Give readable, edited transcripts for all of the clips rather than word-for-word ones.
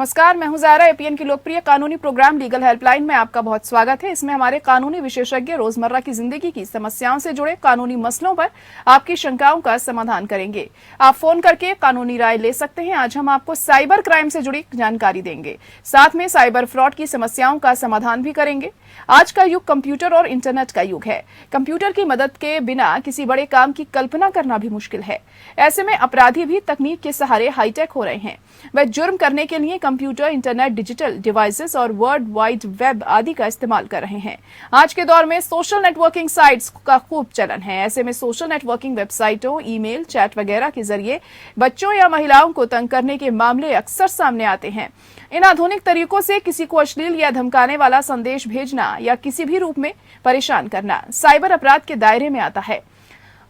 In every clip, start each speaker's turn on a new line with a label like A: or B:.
A: नमस्कार, मैं हूं ज़ारा। एपीएन की लोकप्रिय कानूनी प्रोग्राम लीगल हेल्पलाइन में आपका बहुत स्वागत है। इसमें हमारे कानूनी विशेषज्ञ रोजमर्रा की जिंदगी की समस्याओं से जुड़े कानूनी मसलों पर आपकी शंकाओं का समाधान करेंगे। आप फोन करके कानूनी राय ले सकते हैं। आज हम आपको साइबर क्राइम से जुड़ी जानकारी देंगे, साथ में साइबर फ्रॉड की समस्याओं का समाधान भी करेंगे। आज का युग कंप्यूटर और इंटरनेट का युग है। कंप्यूटर की मदद के बिना किसी बड़े काम की कल्पना करना भी मुश्किल है। ऐसे में अपराधी भी तकनीक के सहारे हाईटेक हो रहे हैं। वह जुर्म करने के लिए कंप्यूटर, इंटरनेट, डिजिटल डिवाइसेस और वर्ल्ड वाइड वेब आदि का इस्तेमाल कर रहे हैं। आज के दौर में सोशल नेटवर्किंग साइट्स का खूब चलन है। ऐसे में सोशल नेटवर्किंग वेबसाइटों, ईमेल, चैट वगैरह के जरिए बच्चों या महिलाओं को तंग करने के मामले अक्सर सामने आते हैं। इन आधुनिक तरीकों से किसी को अश्लील या धमकाने वाला संदेश भेजना या किसी भी रूप में परेशान करना साइबर अपराध के दायरे में आता है।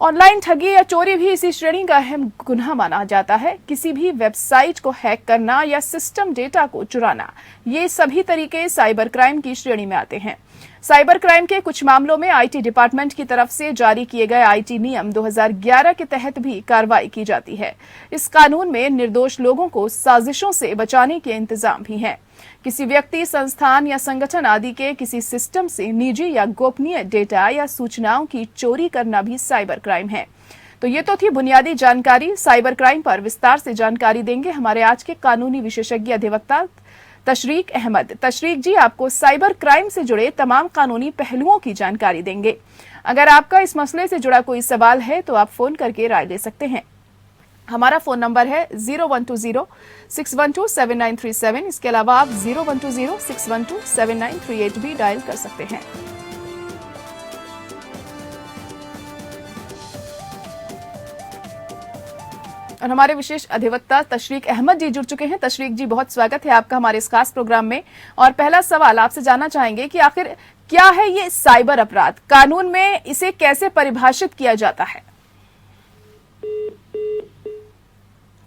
A: ऑनलाइन ठगी या चोरी भी इसी श्रेणी का अहम गुनाह माना जाता है। किसी भी वेबसाइट को हैक करना या सिस्टम डेटा को चुराना, ये सभी तरीके साइबर क्राइम की श्रेणी में आते हैं। साइबर क्राइम के कुछ मामलों में आईटी डिपार्टमेंट की तरफ से जारी किए गए आईटी नियम 2011 के तहत भी कार्रवाई की जाती है। इस कानून में निर्दोष लोगों को साजिशों से बचाने के इंतजाम भी हैं। किसी व्यक्ति, संस्थान या संगठन आदि के किसी सिस्टम से निजी या गोपनीय डेटा या सूचनाओं की चोरी करना भी साइबर क्राइम है। तो ये तो थी बुनियादी जानकारी। साइबर क्राइम पर विस्तार से जानकारी देंगे हमारे आज के कानूनी विशेषज्ञ अधिवक्ता तशरीक अहमद। तशरीक जी आपको साइबर क्राइम से जुड़े तमाम कानूनी पहलुओं की जानकारी देंगे। अगर आपका इस मसले से जुड़ा कोई सवाल है तो आप फोन करके राय ले सकते हैं। हमारा फोन नंबर है 0120-612-7937। इसके अलावा आप 0120-612-7938 भी डायल कर सकते हैं। और हमारे विशेष अधिवक्ता तशरीक अहमद जी जुड़ चुके हैं। तशरीक जी, बहुत स्वागत है आपका हमारे इस खास प्रोग्राम में। और पहला सवाल आपसे जानना चाहेंगे कि आखिर क्या है ये साइबर अपराध, कानून में इसे कैसे परिभाषित किया जाता है?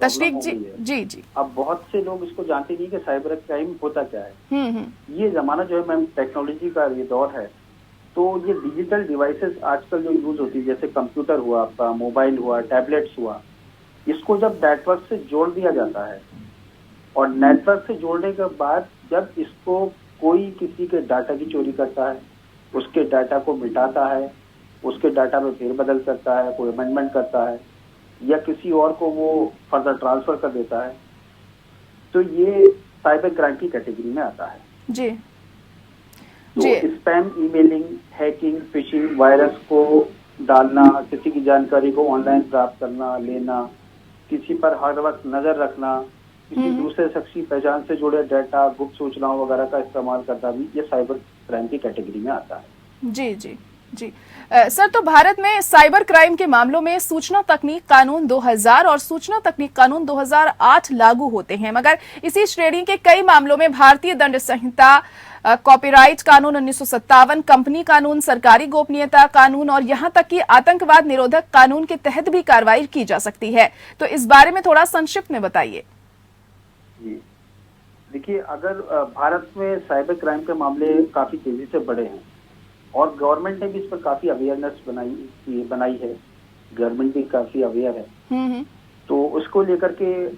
A: तशरीक जी जी।
B: अब बहुत से लोग इसको जानते नहीं कि साइबर क्राइम होता क्या है। ये जमाना जो है मैम, टेक्नोलॉजी का ये दौर है। तो ये डिजिटल डिवाइसेस आजकल जो यूज होती है, जैसे कंप्यूटर हुआ, आपका मोबाइल हुआ, टैबलेट्स हुआ, इसको जब नेटवर्क से जोड़ दिया जाता है और नेटवर्क से जोड़ने के बाद जब इसको कोई किसी के डाटा की चोरी करता है, उसके डाटा को मिटाता है, उसके डाटा में फेरबदल करता है, कोई अमेंडमेंट करता है या किसी और को वो फर्दर ट्रांसफर कर देता है, तो ये साइबर क्राइम की कैटेगरी में आता है।
A: जी
B: तो spam emailing, hacking, fishing, virus को डालना, किसी की जानकारी को ऑनलाइन प्राप्त करना, लेना, किसी पर हर वक्त नजर रखना, किसी दूसरे शख्स की पहचान से जुड़े डाटा, गुप्त सूचनाओं वगैरह का इस्तेमाल करना भी ये साइबर क्राइम की कैटेगरी में आता है।
A: जी जी जी। सर, तो भारत में साइबर क्राइम के मामलों में सूचना तकनीक कानून 2000 और सूचना तकनीक कानून 2008 लागू होते हैं, मगर इसी श्रेणी के कई मामलों में भारतीय दंड संहिता, कॉपीराइट कानून 1957, कंपनी कानून, सरकारी गोपनीयता कानून और यहां तक कि आतंकवाद निरोधक कानून के तहत भी कार्रवाई की जा सकती है। तो इस बारे में थोड़ा संक्षिप्त में बताइए।
B: जी देखिए, अगर भारत में साइबर क्राइम के मामले काफी तेजी से बढ़े हैं और गवर्नमेंट ने भी इस पर काफी अवेयरनेस बनाई है, गवर्नमेंट भी काफी अवेयर है, तो उसको लेकर के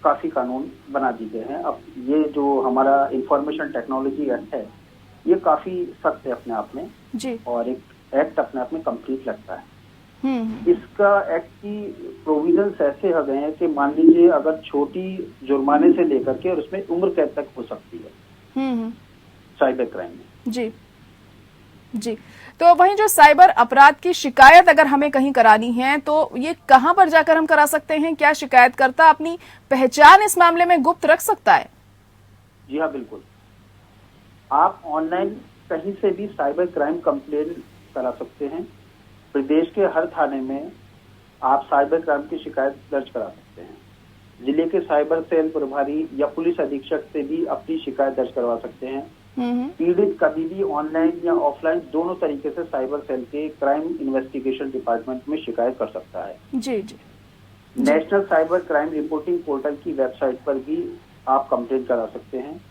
B: काफी कानून बना दिए गए हैं। अब ये जो हमारा इंफॉर्मेशन टेक्नोलॉजी एक्ट है, ये काफी सख्त है अपने आप में
A: जी।
B: और एक एक्ट अपने आप में कंप्लीट लगता है। इसका एक्ट की प्रोविजंस ऐसे हो गए हैं कि मान लीजिए अगर छोटी जुर्माने से लेकर के और उसमें उम्र कैद तक हो सकती है साइबर क्राइम में।
A: जी जी। तो वहीं जो साइबर अपराध की शिकायत अगर हमें कहीं करानी है तो ये कहां पर जाकर हम करा सकते हैं? क्या शिकायतकर्ता अपनी पहचान इस मामले में गुप्त रख सकता है?
B: जी हाँ, बिल्कुल। आप ऑनलाइन कहीं से भी साइबर क्राइम कंप्लेन करा सकते हैं। प्रदेश के हर थाने में आप साइबर क्राइम की शिकायत दर्ज करा सकते हैं। जिले के साइबर सेल प्रभारी या पुलिस अधीक्षक से भी अपनी शिकायत दर्ज करवा सकते हैं। पीड़ित कभी भी ऑनलाइन या ऑफलाइन दोनों तरीके से साइबर सेल के क्राइम इन्वेस्टिगेशन डिपार्टमेंट में शिकायत कर सकता है।
A: जी जी।
B: National cyber crime reporting portal की वेबसाइट पर भी आप कंप्लेन करा सकते हैं।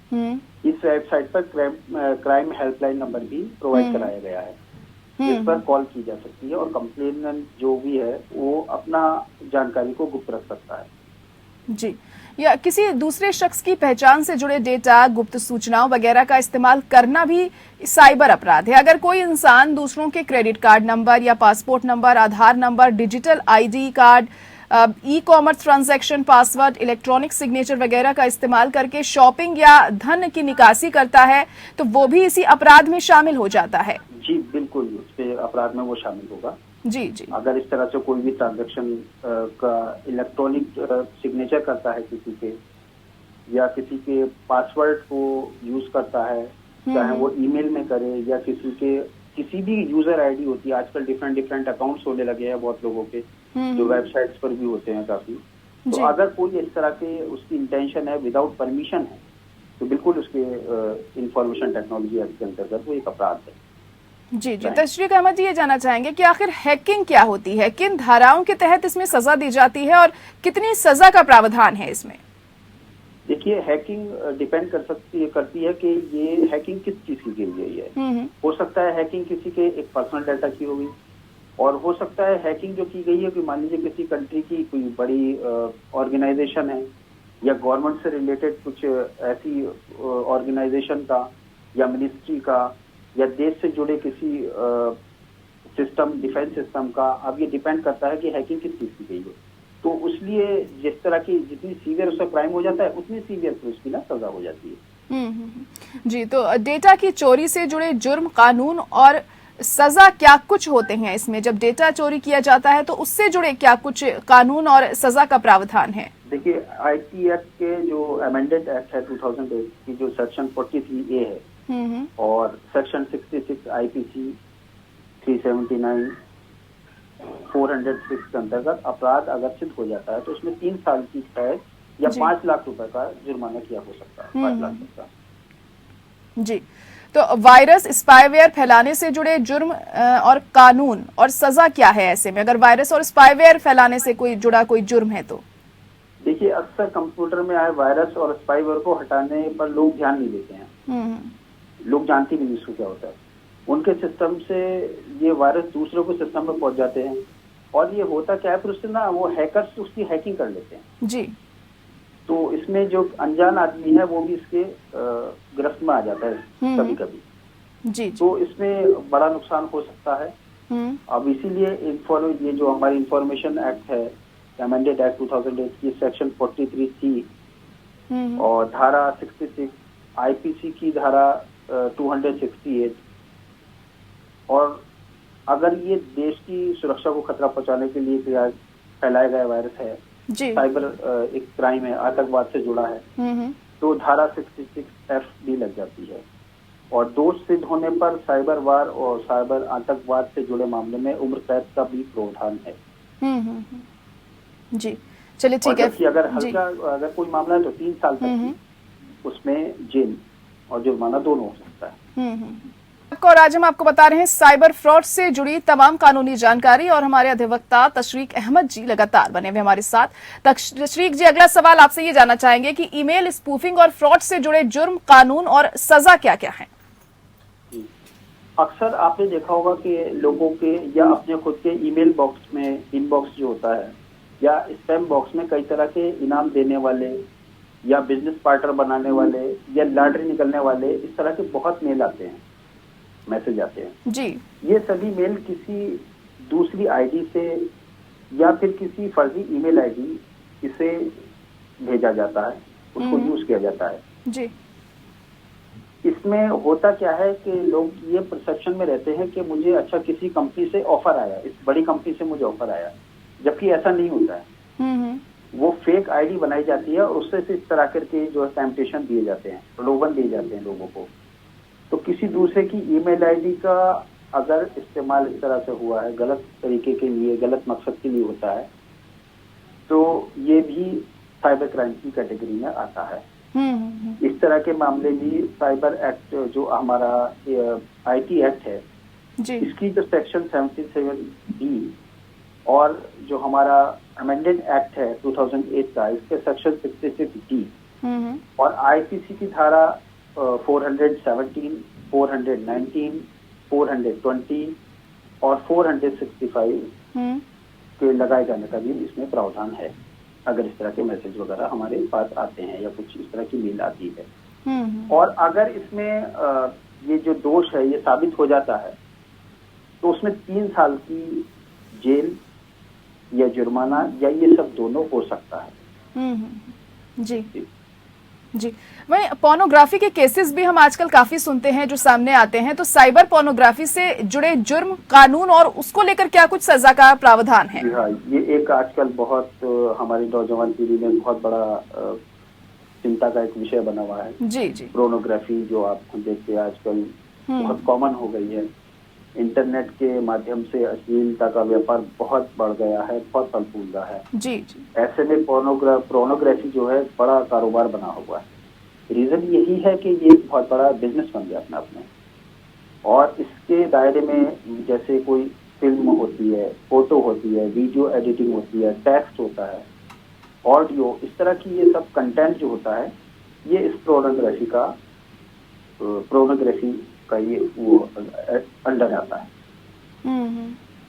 B: इस वेबसाइट पर क्राइम हेल्पलाइन नंबर भी प्रोवाइड कराया गया है, जिस पर कॉल की जा सकती है और कंप्लेनेंट जो भी है वो अपना जानकारी को गुप्त रख सकता है।
A: जी, या किसी दूसरे शख्स की पहचान से जुड़े डेटा, गुप्त सूचनाओं वगैरह का इस्तेमाल करना भी साइबर अपराध है। अगर कोई इंसान दूसरों के क्रेडिट कार्ड नंबर या passport number, Aadhaar number, digital ID card, e commerce transaction password, electronic signature वगैरह का इस्तेमाल करके शॉपिंग या धन की निकासी करता है तो वो भी इसी अपराध में शामिल हो जाता है।
B: जी बिल्कुल, उसके अपराध में वो शामिल होगा।
A: जी जी।
B: अगर इस तरह से कोई भी ट्रांजैक्शन का इलेक्ट्रॉनिक सिग्नेचर करता है किसी के, या किसी के पासवर्ड को यूज करता है, चाहे वो ईमेल में करे या किसी भी यूजर आईडी होती है। आजकल डिफरेंट अकाउंट्स होने लगे हैं बहुत लोगों के, जो वेबसाइट्स पर भी होते हैं काफी। तो अगर कोई इस तरह के उसकी इंटेंशन है, विदाउट परमिशन है, तो बिल्कुल उसके इंफॉर्मेशन टेक्नोलॉजी एक्ट के अंतर्गत वो एक अपराध है।
A: जी जी। तशरीक अहमद जी, ये जानना चाहेंगे कि आखिर हैकिंग क्या होती है, किन धाराओं के तहत इसमें सजा दी जाती है और कितनी सजा का प्रावधान है इसमें?
B: देखिए, हैकिंग डिपेंड करती है कि ये हैकिंग किस चीज की की गई है। हो सकता है हैकिंग किसी के एक पर्सनल डाटा की होगी, और हो सकता है हैकिंग जो की गई है कि मान लीजिए किसी कंट्री की कोई बड़ी ऑर्गेनाइजेशन है, या गवर्नमेंट से रिलेटेड कुछ ऐसी ऑर्गेनाइजेशन का या मिनिस्ट्री का या देश से जुड़े किसी सिस्टम, डिफेंस सिस्टम का। अब ये डिपेंड करता है कि हैकिंग किस चीज की गई है। तो उसलिए जिस तरह की जितनी सीवियर उसका क्राइम हो जाता है, उतनी सीवियर फिर उसकी ना सजा हो जाती है।
A: जी, तो डेटा की चोरी से जुड़े जुर्म, कानून और सजा क्या कुछ होते हैं इसमें? जब डेटा चोरी किया जाता है तो उससे जुड़े क्या कुछ कानून और सजा का प्रावधान है?
B: देखिए, आईटी एक्ट के जो अमेंडेड एक्ट है 2008 की, जो सेक्शन 43A है, और सेक्शन 66 आईपीसी 379 406 के अंतर्गत अपराध अगर सिद्ध हो जाता है तो उसमें 3 साल की कैद या 5 लाख रुपए का जुर्माना किया हो सकता है। 5 लाख रुपए का।
A: जी, तो वायरस, स्पाईवेयर फैलाने से जुड़े जुर्म और कानून और सजा क्या है ऐसे में, अगर वायरस और स्पाईवेयर फैलाने से कोई जुर्म है तो?
B: देखिए, अक्सर कंप्यूटर में आए वायरस और स्पाईवेयर को हटाने पर लोग ध्यान नहीं देते हैं। लोग जानते नहीं इसको क्या होता है। उनके सिस्टम से ये वायरस दूसरों के सिस्टम में पहुंच जाते हैं, और ये होता क्या है, फिर उससे ना वो हैकर्स उसकी हैकिंग कर लेते हैं।
A: जी।
B: तो इसमें जो अनजान आदमी है वो भी इसके गिरफ्त में आ जाता है कभी कभी।
A: जी।
B: तो इसमें बड़ा नुकसान हो सकता है। अब इसीलिए ये जो हमारी इंफॉर्मेशन एक्ट है, अमेंडेड एक्ट 2008 की सेक्शन 43C और धारा 66, आईपीसी की धारा 268, और अगर ये देश की सुरक्षा को खतरा पहुंचाने के लिए फैलाया गया वायरस है, साइबर एक क्राइम है, आतंकवाद से जुड़ा है, तो धारा 66F भी लग जाती है। और दोष सिद्ध होने पर साइबर वार और साइबर आतंकवाद से जुड़े मामले में उम्र कैद का भी प्रावधान है।
A: जी, चलिए ठीक है।
B: अगर कोई मामला है तो 3 साल तक उसमें जेल और जुर्माना दोनों हो सकता है।
A: और आज हम आपको बता रहे हैं साइबर फ्रॉड से जुड़ी तमाम कानूनी जानकारी, और हमारे अधिवक्ता तशरीक अहमद जी लगातार बने हुए हमारे साथ। तशरीक जी, अगला सवाल आपसे ये जानना चाहेंगे कि ईमेल स्पूफिंग और फ्रॉड से जुड़े जुर्म, कानून और सजा क्या क्या है?
B: अक्सर आपने देखा होगा कि लोगों के या अपने खुद के ईमेल बॉक्स में, इनबॉक्स जो होता है, या स्पैम बॉक्स में कई तरह के इनाम देने वाले या बिजनेस पार्टनर बनाने वाले या लॉटरी निकलने वाले, इस तरह के बहुत मेल आते हैं, मैसेज आते हैं।
A: जी।
B: ये सभी मेल किसी दूसरी आईडी से या फिर किसी फर्जी ईमेल आईडी से भेजा जाता है, उसको यूज किया जाता है।
A: जी।
B: इसमें होता क्या है कि लोग ये परसेप्शन में रहते हैं कि मुझे अच्छा किसी कंपनी से ऑफर आया, इस बड़ी कंपनी से मुझे ऑफर आया, जबकि ऐसा नहीं होता है। वो फेक आईडी बनाई जाती है और उससे इस तरह करके जो टेम्पटेशन दिए जाते हैं, प्रलोभन दिए जाते हैं लोगों को। तो किसी दूसरे की ईमेल आईडी का अगर इस्तेमाल इस तरह से हुआ है, गलत तरीके के लिए, गलत मकसद के लिए होता है, तो ये भी साइबर क्राइम की कैटेगरी में आता है। इस तरह के मामले भी साइबर एक्ट, जो हमारा आईटी एक्ट है, इसकी जो सेक्शन 77B और जो हमारा अमेंडेड एक्ट है 2008 का, इसके सेक्शन 66D और आईपीसी की धारा 417, 419, 420 और 465 के लगाए जाने का भी इसमें प्रावधान है। अगर इस तरह के मैसेज वगैरह हमारे पास आते हैं या कुछ इस तरह की मेल आती है। और अगर इसमें ये जो दोष है ये साबित हो जाता है तो उसमें 3 साल की जेल या जुर्माना या ये सब दोनों हो सकता है।
A: जी जी। वहीं पोर्नोग्राफी के केसेस भी हम आजकल काफी सुनते हैं जो सामने आते हैं, तो साइबर पोर्नोग्राफी से जुड़े जुर्म, कानून और उसको लेकर क्या कुछ सजा का प्रावधान है?
B: हाँ, ये एक आजकल बहुत हमारी नौजवान पीढ़ी में बहुत बड़ा चिंता का एक विषय बना हुआ है।
A: जी जी।
B: पोर्नोग्राफी जो आप देखते हैं आजकल बहुत कॉमन हो गई है। इंटरनेट के माध्यम से अश्लीलता का व्यापार बहुत बढ़ गया है, बहुत फल फूल रहा है।
A: जी जी।
B: ऐसे में पोर्नोग्राफी जो है बड़ा कारोबार बना हुआ है। रीजन यही है कि ये बहुत बड़ा बिजनेस बन गया अपने आप में, और इसके दायरे में जैसे कोई फिल्म होती है, फोटो होती है, वीडियो एडिटिंग होती है, टेक्स्ट होता है, ऑडियो, इस तरह की ये सब कंटेंट जो होता है ये इस पोर्नोग्राफी का ये वो अंडर आता है।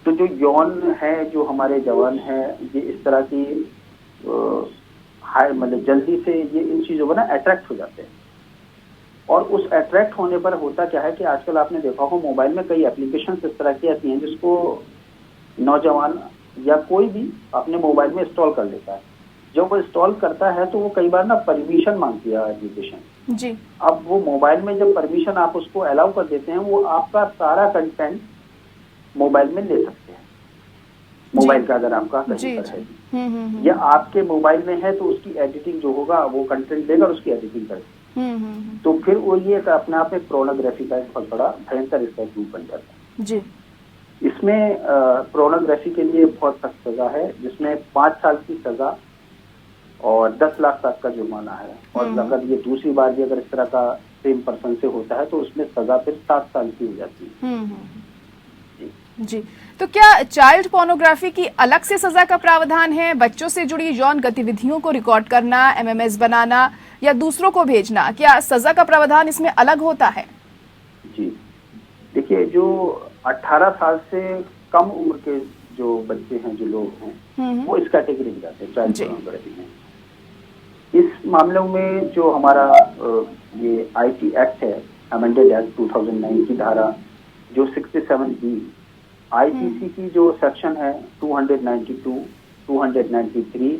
B: तो जो यौन है, जो हमारे जवान है, ये इस तरह की हाई मतलब जल्दी से ये इन चीजों पर ना अट्रैक्ट हो जाते हैं। और उस अट्रैक्ट होने पर होता क्या है कि आजकल आपने देखा हो मोबाइल में कई एप्लीकेशन इस तरह की आती हैं जिसको नौजवान या कोई भी अपने मोबाइल में इंस्टॉल कर लेता है। जब वो इंस्टॉल करता है तो वो कई बार ना परमिशन मांगती है एप्लीकेशन
A: जी।
B: अब वो मोबाइल में जब परमिशन आप उसको अलाउ कर देते हैं, वो आपका सारा कंटेंट मोबाइल में ले सकते हैं। मोबाइल का अगर आपका कहीं पर है या आपके मोबाइल में है तो उसकी एडिटिंग जो होगा वो कंटेंट लेगा और उसकी एडिटिंग करेगा। तो फिर वो ये अपने आप में पोर्नोग्राफी का एक बहुत बड़ा भयंकर इसका रूप बन जाता है। जी। इसमें पोर्नोग्राफी के लिए बहुत सख्त सजा है, जिसमें 5 साल की सजा और 10 लाख तक का जुर्माना है। और अगर ये दूसरी बार भी अगर इस तरह का सेम पर्सन से होता है तो उसमें सजा फिर 7 साल की हो जाती है।
A: जी। तो क्या चाइल्ड पोर्नोग्राफी की अलग से सजा का प्रावधान है? बच्चों से जुड़ी यौन गतिविधियों को रिकॉर्ड करना, एमएमएस बनाना या दूसरों को भेजना, क्या सजा का प्रावधान इसमें अलग होता है? जी
B: देखिए, जो 18 साल से कम उम्र के जो बच्चे हैं, जो लोग हैं, वो इस कैटेगरी में जाते हैं चाइल्ड पोर्नोग्राफी में। इस मामले में जो हमारा ये आईटी एक्ट है, अमेंडेड एक्ट 2009 की धारा जो 67B, आईपीसी की जो सेक्शन है 292, 293,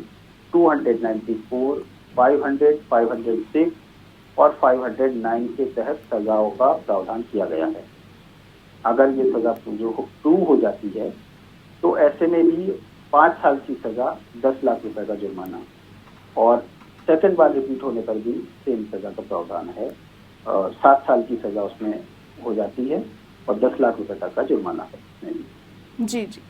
B: 294, 500, 506 और 509 के तहत सजाओं का प्रावधान किया गया है। अगर ये सजा जो प्रूव हो जाती है तो ऐसे में भी 5 साल की सजा, 10 लाख रुपए का जुर्माना, और सेकंड बार रिपीट होने पर भी सेम सजा का प्रावधान है। 7 साल की सजा उसमें हो जाती है और 10 लाख रुपए तक का जुर्माना है।
A: जी जी,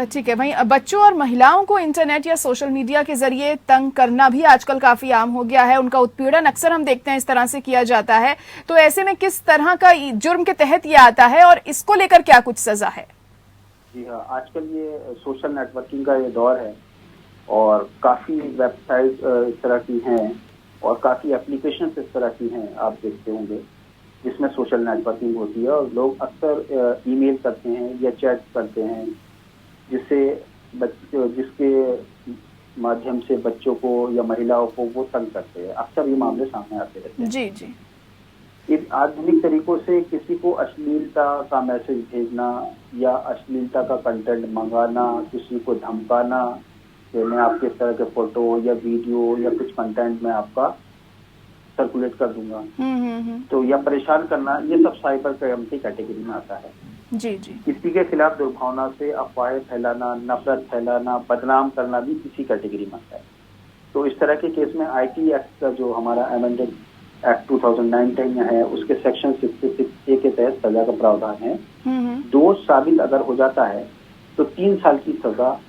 A: ठीक है। वहीं बच्चों और महिलाओं को इंटरनेट या सोशल मीडिया के जरिए तंग करना भी आजकल काफी आम हो गया है। उनका उत्पीड़न अक्सर हम देखते हैं इस तरह से किया जाता है। तो ऐसे में किस तरह का जुर्म के तहत ये आता है और इसको लेकर क्या कुछ सजा है?
B: जी हाँ, आजकल ये सोशल नेटवर्किंग का ये दौर है और काफी वेबसाइट इस तरह की हैं और काफी एप्लीकेशन इस तरह की हैं, आप देखते होंगे, जिसमें सोशल नेटवर्किंग होती है और लोग अक्सर ईमेल करते हैं या चैट करते हैं, जिसके माध्यम से बच्चों को या महिलाओं को वो तंग करते हैं। अक्सर ये मामले सामने आते रहते हैं।
A: जी जी।
B: इन आधुनिक तरीकों से किसी को अश्लीलता का मैसेज भेजना या अश्लीलता का कंटेंट मंगाना, किसी को धमकाना कि मैं आपके इस तरह के फोटो या वीडियो या कुछ कंटेंट में आपका सर्कुलेट कर दूंगा, तो या परेशान करना, ये सब साइबर क्राइम की कैटेगरी में आता है।
A: जी जी।
B: किसी के खिलाफ दुर्भावना से अफवाहें फैलाना, नफरत फैलाना, बदनाम करना भी किसी कैटेगरी में आता है। तो इस तरह के केस में आईटी एक्ट का जो हमारा अमेंडेड एक्ट 2009 है, उसके सेक्शन 66A के तहत सजा का प्रावधान है। दोष साबित अगर हो जाता है तो 3 साल की सजा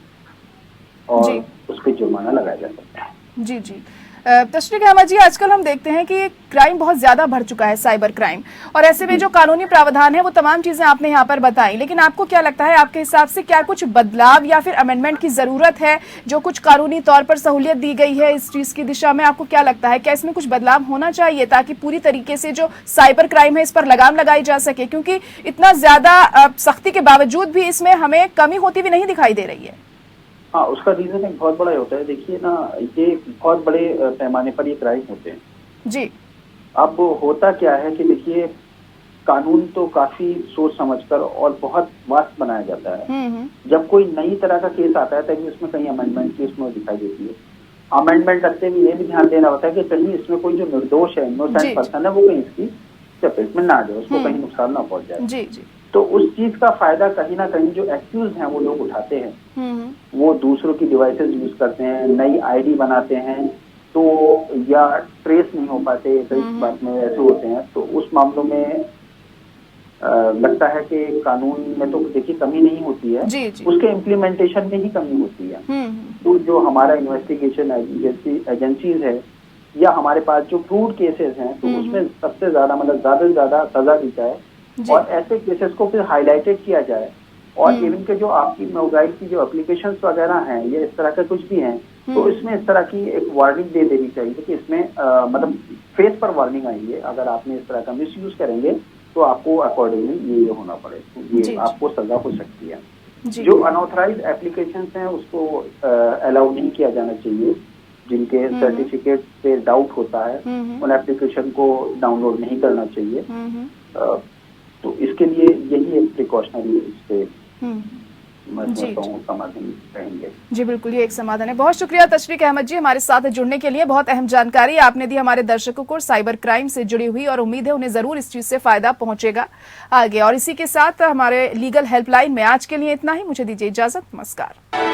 B: और उस पर जुर्माना लगाया जा सकता है।
A: जी जी। तशरीक अहमद जी, आजकल हम देखते हैं कि क्राइम बहुत ज्यादा बढ़ चुका है, साइबर क्राइम, और ऐसे में जो कानूनी प्रावधान है वो तमाम चीजें आपने यहाँ पर बताई, लेकिन आपको क्या लगता है, आपके हिसाब से क्या कुछ बदलाव या फिर अमेंडमेंट की जरूरत है? जो कुछ कानूनी तौर पर सहूलियत दी गई है इस चीज की दिशा में, आपको क्या लगता है, क्या इसमें कुछ बदलाव होना चाहिए ताकि पूरी तरीके से जो साइबर क्राइम है इस पर लगाम लगाई जा सके? क्योंकि इतना ज्यादा सख्ती के बावजूद भी इसमें हमें कमी होती हुई नहीं दिखाई दे रही है।
B: हाँ, उसका रीजन एक बहुत बड़ा होता है। देखिए ना, ये बहुत बड़े पैमाने पर ये क्राइम होते हैं
A: जी।
B: अब होता क्या है कि देखिए, कानून तो काफी सोच समझकर और बहुत वास्ट बनाया जाता है। जब कोई नई तरह का केस आता है तभी उसमें कहीं अमेंडमेंट की उसमें दिखाई देती है। अमेंडमेंट रखते हुए ये भी ध्यान देना होता है कि कहीं इसमें कोई जो निर्दोष है, इनोसेंट पर्सन है, वो कहीं इसकी चपेट में ना आ जाए, उसको कहीं नुकसान ना पहुंच जाए।
A: जी जी।
B: तो उस चीज का फायदा कहीं ना कहीं जो एक्यूज हैं वो लोग उठाते हैं। वो दूसरों की डिवाइसेस यूज करते हैं, नई आईडी बनाते हैं, तो या ट्रेस नहीं हो पाते, कई बात में ऐसे होते हैं। तो उस मामलों में लगता है कि कानून में तो देखिए कमी नहीं होती है,
A: जी जी।
B: उसके इम्प्लीमेंटेशन में ही कमी होती है। तो जो हमारा इन्वेस्टिगेशन एजेंसीज है या हमारे पास जो प्रूव्ड केसेस हैं, तो उसमें सबसे ज्यादा मतलब ज्यादा से ज्यादा सजा दी जाए और ऐसे केसेस को फिर हाईलाइटेड किया जाए। और इवन के जो आपकी मोबाइल की जो एप्लीकेशंस वगैरह हैं या इस तरह के कुछ भी हैं, तो इसमें इस तरह की एक वार्निंग दे देनी चाहिए कि इसमें मतलब फेस पर वार्निंग आई है, अगर आपने इस तरह का मिस यूज करेंगे तो आपको अकॉर्डिंगली ये होना पड़ेगा, ये आपको सजा हो सकती है। जो अनऑथराइज एप्लीकेशंस हैं उसको अलाउ नहीं किया जाना चाहिए। जिनके सर्टिफिकेट पे डाउट होता है उन एप्लीकेशन को डाउनलोड नहीं करना चाहिए। तो इसके लिए यही एक प्रिकॉशनरी इससे मैं समझता हूँ समाधान रहेंगे।
A: जी बिल्कुल, ये एक समाधान है। बहुत शुक्रिया तशरीक अहमद जी हमारे साथ जुड़ने के लिए। बहुत अहम जानकारी आपने दी हमारे दर्शकों को साइबर क्राइम से जुड़ी हुई, और उम्मीद है उन्हें जरूर इस चीज से फायदा पहुंचेगा आगे। और इसी के साथ हमारे लीगल हेल्पलाइन में आज के लिए इतना ही। मुझे दीजिए इजाजत, नमस्कार।